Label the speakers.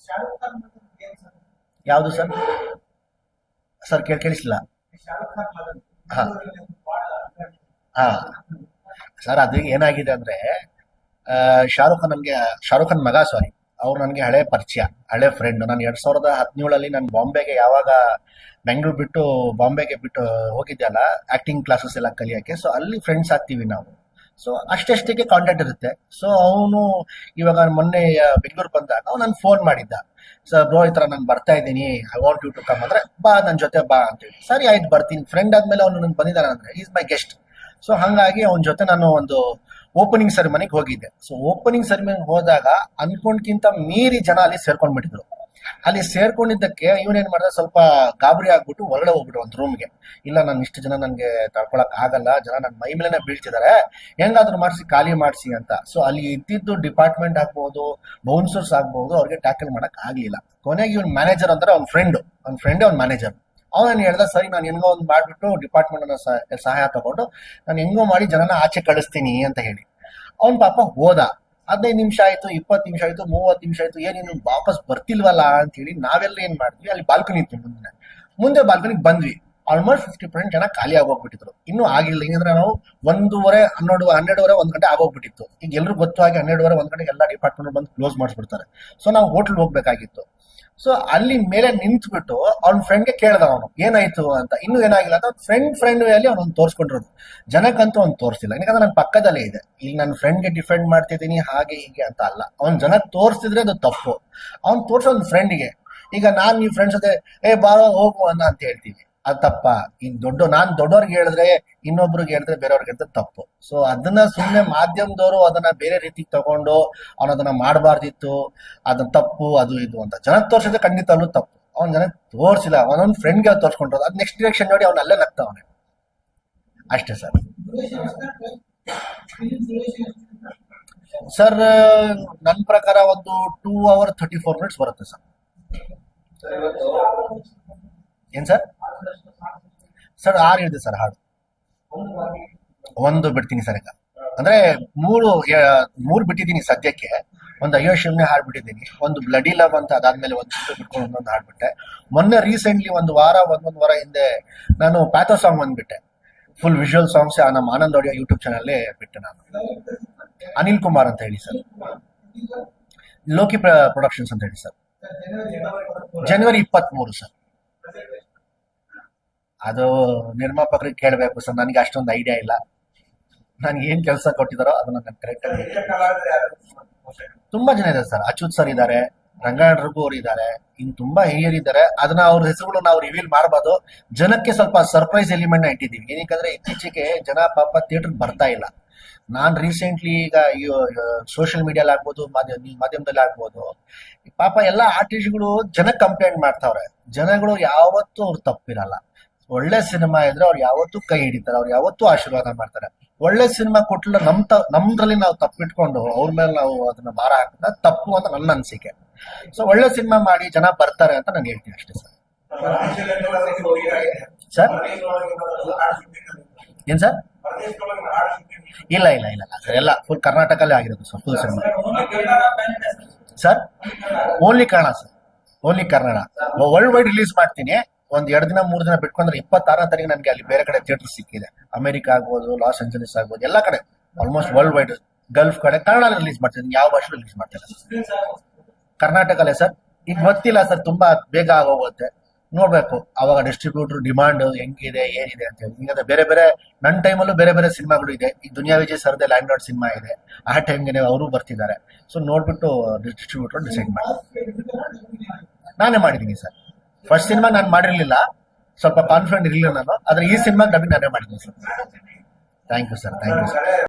Speaker 1: ಶಾರುಖ್ ಖಾನ್ ಮತ್ತೆ ಏನ್ ಸರ್?
Speaker 2: ಯಾವುದು ಸರ್? ಸರ್ ಕೇಳಿಸ್ಲಿಲ್ಲ.
Speaker 1: ಶಾರುಖ್ ಖಾನ್ ಮಗನ್
Speaker 2: ಹಾ
Speaker 1: ಬಹಳ
Speaker 2: ಹಾ ಸರ್, ಅದು ಏನಾಗಿದೆ ಅಂದ್ರೆ ಶಾರುಖ್ ಖಾನ್ ಮಗ, ಸಾರಿ, ಅವ್ರು ನನಗೆ ಹಳೆ ಪರಿಚಯ, ಹಳೆ ಫ್ರೆಂಡ್. ನಾನು 2017 ನಾನು ಬಾಂಬೆಗೆ ಯಾವಾಗ ಬೆಂಗಳೂರು ಬಿಟ್ಟು ಬಾಂಬೆಗೆ ಬಿಟ್ಟು ಹೋಗಿದ್ದೆ ಅಲ್ಲ, ಆಕ್ಟಿಂಗ್ ಕ್ಲಾಸಸ್ ಎಲ್ಲ ಕಲಿಯೋಕ್ಕೆ. ಸೊ ಅಲ್ಲಿ ಫ್ರೆಂಡ್ಸ್ ಆಗ್ತೀವಿ ನಾವು. ಸೊ ಅಷ್ಟೇ ಕಾಂಟ್ಯಾಕ್ಟ್ ಇರುತ್ತೆ. ಸೊ ಅವನು ಇವಾಗ ಮೊನ್ನೆ ಬೆಂಗಳೂರು ಬಂದಾಗ ಅವ್ನು ನನ್ಗೆ ಫೋನ್ ಮಾಡಿದ್ದ. ಸರ್ ಬ್ರೋ, ಈ ಥರ ನಾನು ಬರ್ತಾ ಇದ್ದೀನಿ, I want you to come ಅಂದ್ರೆ, ಬಾ ನನ್ನ ಜೊತೆ ಬಾ ಅಂತೇಳಿ. ಸರಿ ಆಯ್ತು ಬರ್ತೀನಿ. ಫ್ರೆಂಡ್ ಆದ್ಮೇಲೆ ಅವನು ನನ್ಗೆ ಬಂದಿದ್ದಾನೆ ಅಂದ್ರೆ ಈಸ್ ಮೈ ಗೆಸ್ಟ್. ಸೊ ಹಂಗಾಗಿ ಅವನ ಜೊತೆ ನಾನು ಒಂದು ಓಪನಿಂಗ್ ಸೆರೆಮನಿಗೆ ಹೋಗಿದ್ದೆ. ಸೊ ಓಪನಿಂಗ್ ಸೆರೆಮನಿಗೆ ಹೋದಾಗ ಅನ್ಕೊಂಡ್ಕಿಂತ ಮೀರಿ ಜನ ಅಲ್ಲಿ ಸೇರ್ಕೊಂಡ್ಬಿಟ್ಟಿದ್ರು. ಅಲ್ಲಿ ಸೇರ್ಕೊಂಡಿದ್ದಕ್ಕೆ ಇವನೇನ್ ಮಾಡಿದ, ಸ್ವಲ್ಪ ಗಾಬರಿ ಆಗ್ಬಿಟ್ಟು ಹೊರಗಡೆ ಹೋಗ್ಬಿಟ್ಟು ಒಂದು ರೂಮ್ಗೆ. ಇಲ್ಲ, ನಾನು ಇಷ್ಟು ಜನ ನನಗೆ ತಡ್ಕೊಳಕ್ ಆಗಲ್ಲ, ಜನ ನನ್ನ ಮೈ ಮೇಲೆನೆ ಬೀಳ್ತಿದ್ದಾರೆ, ಹೆಂಗಾದ್ರೂ ಮಾಡಿಸಿ ಖಾಲಿ ಮಾಡಿಸಿ ಅಂತ. ಸೊ ಅಲ್ಲಿ ಇದ್ದಿದ್ದು ಡಿಪಾರ್ಟ್ಮೆಂಟ್ ಆಗ್ಬಹುದು, ಬೌನ್ಸರ್ಸ್ ಆಗ್ಬಹುದು, ಅವ್ರಿಗೆ ಟ್ಯಾಕಲ್ ಮಾಡಕ್ ಆಗ್ಲಿಲ್ಲ. ಕೊನೆಗೆ ಇವ್ನ ಮ್ಯಾನೇಜರ್ ಅಂತಾರೆ, ಅವ್ನ ಫ್ರೆಂಡ್ ಅವ್ನ ಮ್ಯಾನೇಜರ್. ಅವನು ಹೇಳ್ದ, ಸರಿ ನಾನು ಹೆಂಗೋ ಒಂದು ಮಾಡ್ಬಿಟ್ಟು ಡಿಪಾರ್ಟ್ಮೆಂಟ್ ಅನ್ನ ಸಹಾಯ ತಗೊಂಡು ನಾನು ಹೆಂಗೋ ಮಾಡಿ ಜನನ ಆಚೆ ಕಳಿಸ್ತೀನಿ ಅಂತ ಹೇಳಿ ಅವ್ನ್ ಪಾಪ ಹೋದ. 15 ನಿಮಿಷ ಆಯ್ತು, 20 ನಿಮಿಷ ಆಯ್ತು, 30 ನಿಮಿಷ ಆಯ್ತು, ಏನೇನು ವಾಪಸ್ ಬರ್ತಿಲ್ವಲ್ಲ ಅಂತ ಹೇಳಿ ನಾವೆಲ್ಲ ಏನ್ ಮಾಡಿದ್ವಿ, ಅಲ್ಲಿ ಬಾಲ್ಕನಿ ಇತ್ತು ಮುಂದೆ ಬಾಲ್ಕನಿಗೆ ಬಂದ್ವಿ. ಆಲ್ಮೋಸ್ಟ್ 50% ಜನ ಖಾಲಿ ಆಗೋಗ್ಬಿಟ್ಟಿದ್ರು. ಇನ್ನೂ ಆಗಿಲ್ಲ. ಹಿಂಗಂದ್ರೆ ನಾವು 1:30, 12 1 ಗಂಟೆ ಆಗೋಗ್ಬಿಟ್ಟಿತ್ತು. ಈಗ ಎಲ್ರು ಗೊತ್ತು ಹಾಗೆ 12 1 ಗಂಟೆಗೆ ಎಲ್ಲ ಡಿಪಾರ್ಟ್ಮೆಂಟ್ ಬಂದು ಕ್ಲೋಸ್ ಮಾಡಿಸ್ಬಿಡ್ತಾರೆ. ಸೊ ನಾವು ಹೋಟ್ಲ್ ಹೋಗ್ಬೇಕಾಗಿತ್ತು. ಸೊ ಅಲ್ಲಿ ಮೇಲೆ ನಿಂತ್ಬಿಟ್ಟು ಅವ್ನ ಫ್ರೆಂಡ್ಗೆ ಕೇಳ್ದ ಅವನು, ಏನಾಯ್ತು ಅಂತ. ಇನ್ನೂ ಏನಾಗಿಲ್ಲ ಅಂತ ಫ್ರೆಂಡ್ ವೇಯಲ್ಲಿ ಅವನೊಂದು ತೋರಿಸ್ಕೊಂಡಿರೋದು. ಜನಕ್ಕಂತೂ ಅವ್ನು ತೋರಿಸಿಲ್ಲ, ಯಾಕಂದ್ರೆ ನನ್ನ ಪಕ್ಕದಲ್ಲೇ ಇದೆ. ಈಗ ನನ್ನ ಫ್ರೆಂಡ್ಗೆ ಡಿಫೆಂಡ್ ಮಾಡ್ತಿದ್ದೀನಿ ಹಾಗೆ ಹೀಗೆ ಅಂತ ಅಲ್ಲ. ಅವ್ನ್ ಜನಕ್ಕೆ ತೋರಿಸ್ತಿದ್ರೆ ಅದು ತಪ್ಪು. ಅವ್ನು ತೋರಿಸೋ ಒಂದು ಫ್ರೆಂಡ್ಗೆ. ಈಗ ನಾನ್ ನೀವು ಫ್ರೆಂಡ್ಸ್ ಜೊತೆ ಬಾರ ಹೋಗು ಅಂತ ಹೇಳ್ತೀವಿ, ಅದು ತಪ್ಪ. ಈಗ ನಾನ್ ದೊಡ್ಡವ್ರಿಗೆ ಹೇಳಿದ್ರೆ, ಇನ್ನೊಬ್ರಿಗೆ ಹೇಳಿದ್ರೆ, ಬೇರೆಯವ್ರಿಗೆ ಹೇಳಿದ್ರೆ ತಪ್ಪು. ಸೊ ಅದನ್ನ ಸುಮ್ಮನೆ ಮಾಧ್ಯಮದವರು ಅದನ್ನ ಬೇರೆ ರೀತಿಗೆ ತಗೊಂಡು ಅವನ ಅದನ್ನ ಮಾಡಬಾರ್ದಿತ್ತು, ಅದನ್ನ ತಪ್ಪು, ಅದು ಇದು ಅಂತ ಜನಕ್ಕೆ ತೋರಿಸಿದ್ರೆ ಖಂಡಿತ ಅಲ್ಲೂ ತಪ್ಪು. ಅವ್ನ ಜನಕ್ಕೆ ತೋರಿಸಿಲ್ಲ, ಅವನೊಂದು ಫ್ರೆಂಡ್ಗೆ ತೋರಿಸ್ಕೊಂಡ್ರು. ಅದ್ ನೆಕ್ಸ್ಟ್ ಡೈರೆಕ್ಷನ್ ನೋಡಿ ಅವ್ನ ಅಲ್ಲೇ ನಗ್ತಾವನೆ. ಅಷ್ಟೇ ಸರ್. ಸರ್ ನನ್ನ ಪ್ರಕಾರ ಒಂದು 2 hours 34 minutes ಬರುತ್ತೆ ಸರ್. ಏನ್ ಸರ್? ಸರ್ 6 ಇದೆ ಸರ್ ಹಾಡು. ಒಂದು ಬಿಡ್ತೀನಿ ಸರ್. ಈಗ ಅಂದ್ರೆ ಮೂರು ಬಿಟ್ಟಿದ್ದೀನಿ ಸದ್ಯಕ್ಕೆ. ಒಂದು ಅಯ್ಯೋ ಶಿವನೇ ಹಾಡ್ಬಿಟ್ಟಿದ್ದೀನಿ, ಒಂದು ಬ್ಲಡಿ ಲವ್ ಅಂತ, ಅದಾದ್ಮೇಲೆ ಒಂದು ಬಿಟ್ಕೊಂಡು ಒಂದೊಂದು ಹಾಡ್ಬಿಟ್ಟೆ. ಮೊನ್ನೆ ರೀಸೆಂಟ್ಲಿ ಒಂದೊಂದು ವಾರ ಹಿಂದೆ ನಾನು ಪ್ಯಾಥೋ ಸಾಂಗ್ ಬಂದ್ಬಿಟ್ಟೆ. ಫುಲ್ ವಿಜುವಲ್ ಸಾಂಗ್ಸ್ ನಮ್ಮ ಆನಂದ್ ಆಡಿಯೋ ಯೂಟ್ಯೂಬ್ ಚಾನಲ್ ಬಿಟ್ಟೆ ನಾನು. ಅನಿಲ್ ಕುಮಾರ್ ಅಂತ ಹೇಳಿ ಸರ್, ಲೋಕಿ ಪ್ರೊಡಕ್ಷನ್ಸ್ ಅಂತ ಹೇಳಿ ಸರ್. ಜನವರಿ 23 ಸರ್. ಅದು ನಿರ್ಮಾಪಕರಿಗೆ ಕೇಳಬೇಕು ಸರ್, ನನಗೆ ಅಷ್ಟೊಂದು ಐಡಿಯಾ ಇಲ್ಲ. ನನ್ಗೆ ಏನ್ ಕೆಲಸ ಕೊಟ್ಟಿದಾರೋ ಅದನ್ನ ನಾನು ಕರೆಕ್ಟ್ ಆಗಿ. ತುಂಬಾ ಜನ ಇದ್ದಾರೆ ಸರ್. ಅಚ್ಯುತ್ ಸರ್ ಇದ್ದಾರೆ, ರಂಗಾಯಣ ರಘು ಅವರು ಇದ್ದಾರೆ, ಇನ್ ತುಂಬಾ ಹಿರಿಯರಿದ್ದಾರೆ. ಅದನ್ನ ಅವ್ರ ಹೆಸರುಗಳು ನಾವು ರಿವೀಲ್ ಮಾಡಬಾರ್ದು. ಜನಕ್ಕೆ ಸ್ವಲ್ಪ ಸರ್ಪ್ರೈಸ್ ಎಲಿಮೆಂಟ್ ನ ಇಟ್ಟಿದ್ದೀವಿ. ಏನಕ್ಕಂದ್ರೆ ಇತ್ತೀಚೆಗೆ ಜನ ಪಾಪ ಥಿಯೇಟರ್ ಬರ್ತಾ ಇಲ್ಲ. ನಾನ್ ರೀಸೆಂಟ್ಲಿ ಈಗ ಸೋಷಿಯಲ್ ಮೀಡಿಯಲ್ಲಿ ಆಗ್ಬೋದು, ಮಾಧ್ಯಮದಲ್ಲಿ ಆಗ್ಬೋದು, ಪಾಪ ಎಲ್ಲ ಆರ್ಟಿಸ್ಟ್ಗಳು ಜನಕ್ಕೆ ಕಂಪ್ಲೇಂಟ್ ಮಾಡ್ತಾವ್ರೆ. ಜನಗಳು ಯಾವತ್ತೂ ಅವ್ರು ತಪ್ಪಿರಲ್ಲ. ಒಳ್ಳೆ ಸಿನಿಮಾ ಇದ್ರೆ ಅವ್ರು ಯಾವತ್ತೂ ಕೈ ಹಿಡಿತಾರೆ, ಅವ್ರು ಯಾವತ್ತೂ ಆಶೀರ್ವಾದ ಮಾಡ್ತಾರೆ. ಒಳ್ಳೆ ಸಿನಿಮಾ ಕೊಟ್ಲ ನಮ್ದ್ರಲ್ಲಿ ನಾವು ತಪ್ಪಿಟ್ಕೊಂಡು ಅವ್ರ ಮೇಲೆ ನಾವು ಅದನ್ನ ಭಾರ ಹಾಕಿದ್ರೆ ತಪ್ಪು ಅಂತ ನನ್ನ ಅನಿಸಿಕೆ. ಸೊ ಒಳ್ಳೆ ಸಿನಿಮಾ ಮಾಡಿ ಜನ ಬರ್ತಾರೆ ಅಂತ ನಾನು ಹೇಳ್ತೀನಿ ಅಷ್ಟೇ ಸರ್. ಸರ್ ಏನ್ ಸರ್? ಇಲ್ಲ ಎಲ್ಲ ಫುಲ್ ಕರ್ನಾಟಕಲ್ಲೇ ಆಗಿರೋದು sir, full cinema sir. Only Kannada sir, only Kannada. World wide release ಮಾಡ್ತೀನಿ. ಒಂದ್ 2 ದಿನ 3 ದಿನ ಬಿಟ್ಕೊಂಡ್ರೆ 26ನೇ ತಾರೀಕು ನನಗೆ ಅಲ್ಲಿ ಬೇರೆ ಕಡೆ ಥಿಯೇಟರ್ ಸಿಕ್ಕಿದೆ. ಅಮೆರಿಕ ಆಗ್ಬೋದು, ಲಾಸ್ ಏಂಜಲೀಸ್ ಆಗ್ಬೋದು, ಎಲ್ಲ ಕಡೆ ಆಲ್ಮೋಸ್ಟ್ ವರ್ಲ್ಡ್ ವೈಡ್, ಗಲ್ಫ್ ಕಡೆ ಕನ್ನಡ ರಿಲೀಸ್ ಮಾಡ್ತೀನಿ. ಯಾವ ಭಾಷೆ ರಿಲೀಸ್ ಮಾಡ್ತೀನಿ ಕರ್ನಾಟಕಲ್ಲೇ ಸರ್. ಈಗ ಗೊತ್ತಿಲ್ಲ ಸರ್, ತುಂಬಾ ಬೇಗ ಆಗೋಗುತ್ತೆ, ನೋಡ್ಬೇಕು ಅವಾಗ ಡಿಸ್ಟ್ರಿಬ್ಯೂಟರ್ ಡಿಮಾಂಡ್ ಹೆಂಗಿದೆ ಏನಿದೆ ಅಂತ ಹೇಳಿ. ಈಗ ಬೇರೆ ನನ್ನ ಟೈಮಲ್ಲೂ ಬೇರೆ ಸಿನಿಮಾಗಳು ಇದೆ. ಈಗ ದುನಿಯಾ ವಿಜಯ್ ಸರ್ದೆ ಲ್ಯಾಂಡ್ ಸಿನಿಮಾ ಇದೆ, ಆ ಟೈಮ್ಗೆ ಅವರು ಬರ್ತಿದ್ದಾರೆ. ಸೊ ನೋಡ್ಬಿಟ್ಟು ಡಿಸ್ಟ್ರಿಬ್ಯೂಟರ್ ಡಿಸೈಡ್ ಮಾಡಿ ನಾನೇ ಮಾಡಿದ್ದೀನಿ ಸರ್. ಫಸ್ಟ್ ಸಿನಿಮಾ ನಾನು ಮಾಡಿರ್ಲಿಲ್ಲ, ಸ್ವಲ್ಪ ಕಾನ್ಫಿಡೆಂಟ್ ಇರಲಿಲ್ಲ ನಾನು, ಆದ್ರೆ ಈ ಸಿನಿಮಾ ಡಬ್ಬಿಂಗ್ ನಾನೇ ಮಾಡಿದ್ದೀನಿ ಸರ್. Thank you sir.